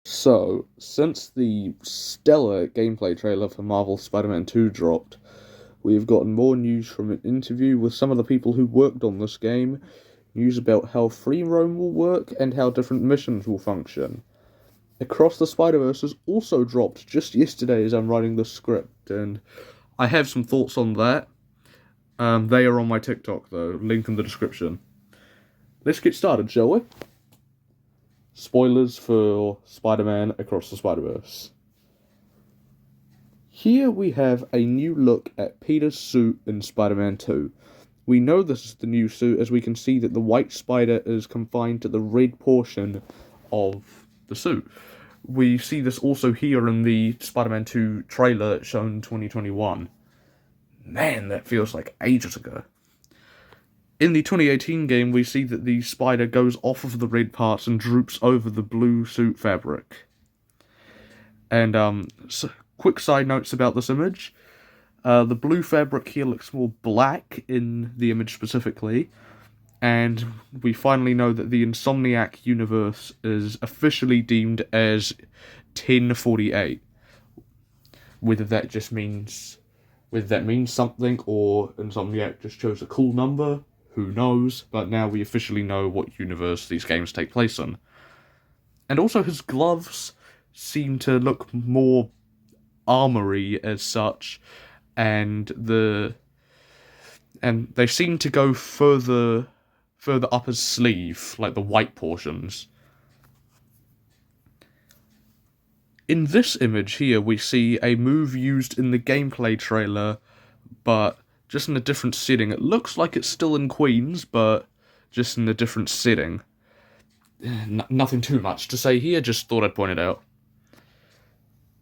So, since the stellar gameplay trailer for Marvel Spider-Man 2 dropped, we've gotten more news from an interview with some of the people who worked on this game, news about how free roam will work, and how different missions will function. Across the Spider-Verse has also dropped just yesterday as I'm writing the script, and I have some thoughts on that. They are on my TikTok, though, link in the description. Let's get started, shall we? Spoilers for Spider-Man Across the Spider-Verse. Here we have a new look at Peter's suit in Spider-Man 2. We know this is the new suit as we can see that the white spider is confined to the red portion of the suit. We see this also here in the Spider-Man 2 trailer shown in 2021. Man, that feels like ages ago. In the 2018 game, we see that the spider goes off of the red parts and droops over the blue suit fabric. And, quick side notes about this image. The blue fabric here looks more black in the image specifically, and we finally know that the Insomniac universe is officially deemed as 1048. Whether that means something, or Insomniac just chose a cool number, who knows, but now we officially know what universe these games take place in. And also his gloves seem to look more armory as such, and they seem to go further up his sleeve, like the white portions. In this image here, we see a move used in the gameplay trailer, but just in a different setting. It looks like it's still in Queens, but just in a different setting. Nothing too much to say here, just thought I'd point it out.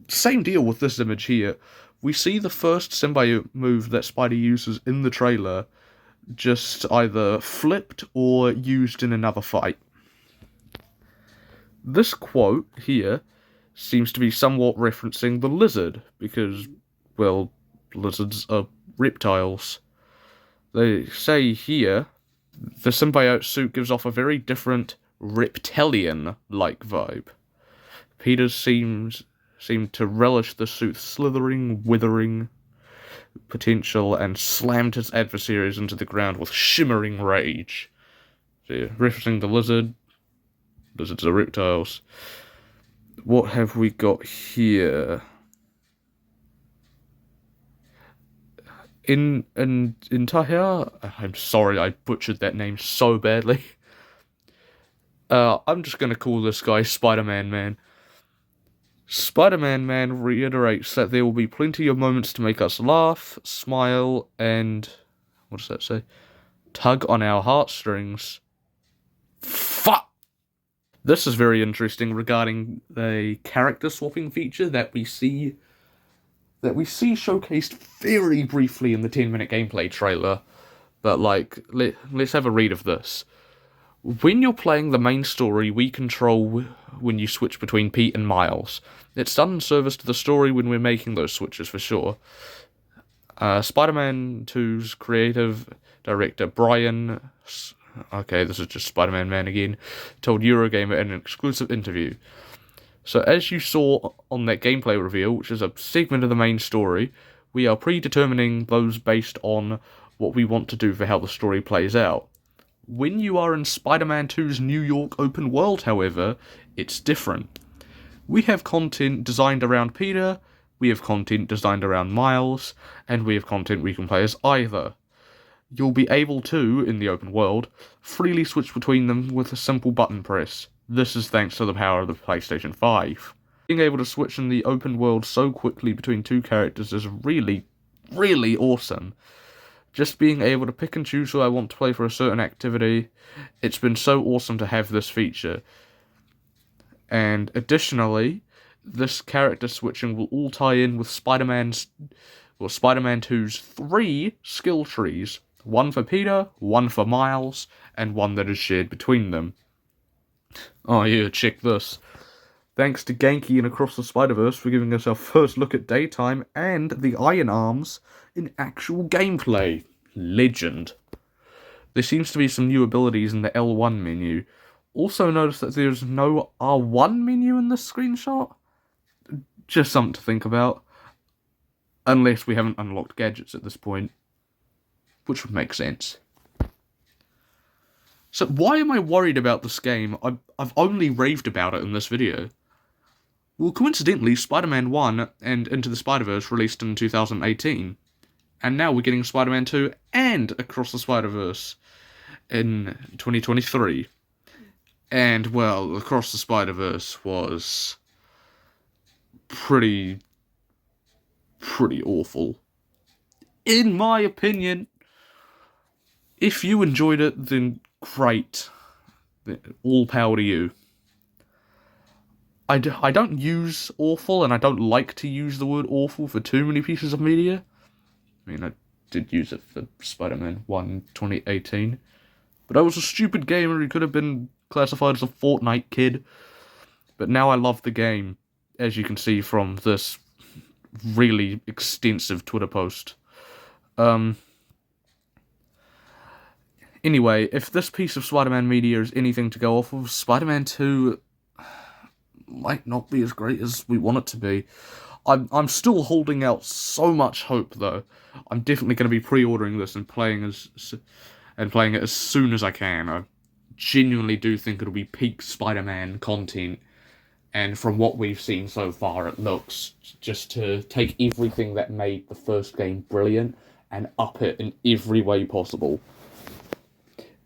Same deal with this image here. We see the first symbiote move that Spidey uses in the trailer just either flipped or used in another fight. This quote here seems to be somewhat referencing the lizard, because, well, lizards are reptiles. They say here, the symbiote suit gives off a very different reptilian-like vibe. Peter seemed to relish the suit's slithering, withering potential and slammed his adversaries into the ground with shimmering rage. So yeah, referencing the lizard. Lizards are reptiles. What have we got here? In Tahir, I'm sorry I butchered that name so badly. I'm just gonna call this guy Spider-Man Man. Spider-Man Man reiterates that there will be plenty of moments to make us laugh, smile, and... what does that say? Tug on our heartstrings. Fuck! This is very interesting regarding the character swapping feature that we see showcased very briefly in the 10-minute gameplay trailer. But, let's have a read of this. When you're playing the main story, we control when you switch between Pete and Miles. It's done in service to the story when we're making those switches, for sure. Spider-Man 2's creative director, Brian... okay, this is just Spider-Man Man again, told Eurogamer in an exclusive interview. So as you saw on that gameplay reveal, which is a segment of the main story, we are predetermining those based on what we want to do for how the story plays out. When you are in Spider-Man 2's New York open world, however, it's different. We have content designed around Peter, we have content designed around Miles, and we have content we can play as either. You'll be able to, in the open world, freely switch between them with a simple button press. This is thanks to the power of the PlayStation 5. Being able to switch in the open world so quickly between two characters is really, really awesome. Just being able to pick and choose who I want to play for a certain activity, it's been so awesome to have this feature. And additionally, this character switching will all tie in with Spider-Man 2's 3 skill trees. One for Peter, one for Miles, and one that is shared between them. Oh yeah, check this. Thanks to Genki and Across the Spider-Verse for giving us our first look at Daytime and the Iron Arms in actual gameplay. Legend. There seems to be some new abilities in the L1 menu. Also notice that there's no R1 menu in this screenshot. Just something to think about. Unless we haven't unlocked gadgets at this point, which would make sense. So why am I worried about this game? I've only raved about it in this video. Well, coincidentally, Spider-Man 1 and Into the Spider-Verse released in 2018. And now we're getting Spider-Man 2 and Across the Spider-Verse in 2023. And, well, Across the Spider-Verse was pretty awful. In my opinion. If you enjoyed it, then great. All power to you. I don't use awful, and I don't like to use the word awful for too many pieces of media. I mean, I did use it for Spider-Man 1 2018. But I was a stupid gamer who could have been classified as a Fortnite kid. But now I love the game, as you can see from this really extensive Twitter post. Anyway, if this piece of Spider-Man media is anything to go off of, Spider-Man 2 might not be as great as we want it to be. I'm still holding out so much hope, though. I'm definitely going to be pre-ordering this and playing it as soon as I can. I genuinely do think it'll be peak Spider-Man content, and from what we've seen so far, it looks just to take everything that made the first game brilliant and up it in every way possible.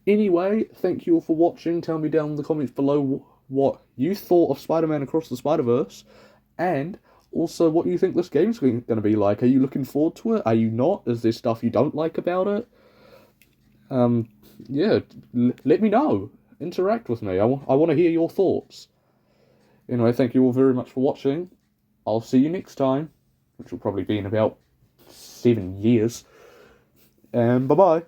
Anyway, thank you all for watching. Tell me down in the comments below what you thought of Spider-Man Across the Spider-Verse, and also what you think this game's going to be like. Are you looking forward to it? Are you not? Is there stuff you don't like about it? Yeah, let me know. Interact with me. I want to hear your thoughts. Anyway, thank you all very much for watching. I'll see you next time, which will probably be in about 7 years. And bye-bye.